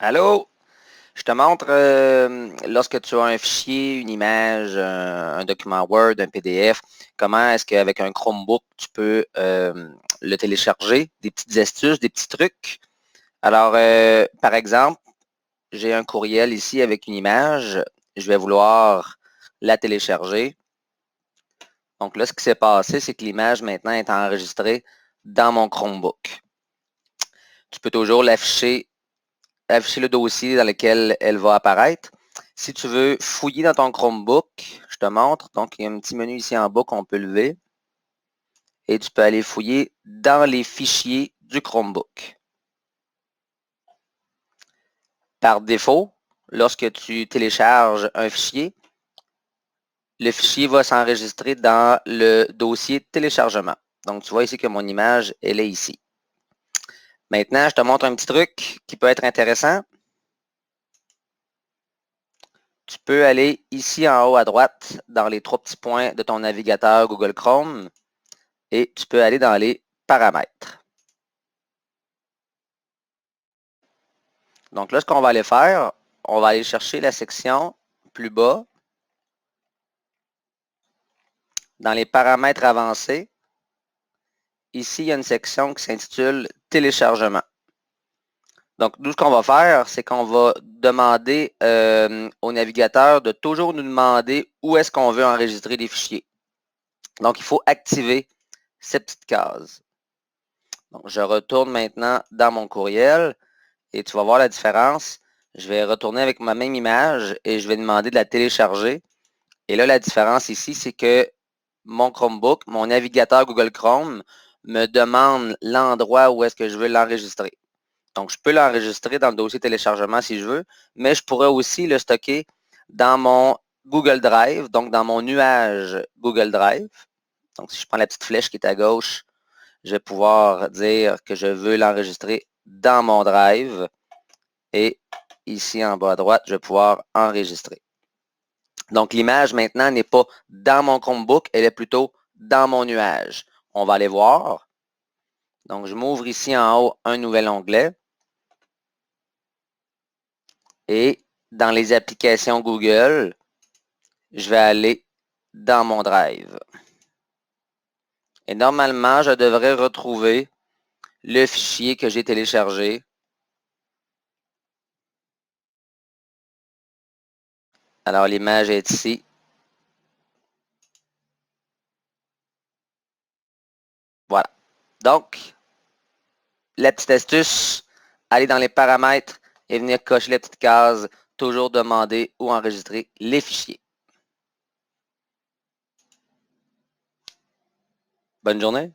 Allô? Je te montre lorsque tu as un fichier, une image, un document Word, un PDF, comment est-ce qu'avec un Chromebook, tu peux le télécharger, des petites astuces, des petits trucs. Alors, par exemple, j'ai un courriel ici avec une image. Je vais vouloir la télécharger. Donc là, ce qui s'est passé, c'est que l'image maintenant est enregistrée dans mon Chromebook. Tu peux toujours afficher le dossier dans lequel elle va apparaître. Si tu veux fouiller dans ton Chromebook, je te montre. Donc, il y a un petit menu ici en bas qu'on peut lever. Et tu peux aller fouiller dans les fichiers du Chromebook. Par défaut, lorsque tu télécharges un fichier, le fichier va s'enregistrer dans le dossier téléchargement. Donc, tu vois ici que mon image, elle est ici. Maintenant, je te montre un petit truc qui peut être intéressant. Tu peux aller ici en haut à droite dans les 3 petits points de ton navigateur Google Chrome et tu peux aller dans les paramètres. Donc là, ce qu'on va aller faire, on va aller chercher la section plus bas. Dans les paramètres avancés, ici, il y a une section qui s'intitule Téléchargement. Donc, nous, ce qu'on va faire, c'est qu'on va demander au navigateur de toujours nous demander où est-ce qu'on veut enregistrer les fichiers. Donc, il faut activer cette petite case. Donc, je retourne maintenant dans mon courriel et tu vas voir la différence. Je vais retourner avec ma même image et je vais demander de la télécharger. Et là, la différence ici, c'est que mon Chromebook, mon navigateur Google Chrome, me demande l'endroit où est-ce que je veux l'enregistrer. Donc, je peux l'enregistrer dans le dossier téléchargement si je veux, mais je pourrais aussi le stocker dans mon Google Drive, donc dans mon nuage Google Drive. Donc, si je prends la petite flèche qui est à gauche, je vais pouvoir dire que je veux l'enregistrer dans mon Drive. Et ici en bas à droite, je vais pouvoir enregistrer. Donc, l'image maintenant n'est pas dans mon Chromebook, elle est plutôt dans mon nuage. On va aller voir. Donc, je m'ouvre ici en haut un nouvel onglet. Et dans les applications Google, je vais aller dans mon Drive. Et normalement, je devrais retrouver le fichier que j'ai téléchargé. Alors, l'image est ici. Voilà. Donc, la petite astuce, aller dans les paramètres et venir cocher la petite case, toujours demander ou enregistrer les fichiers. Bonne journée.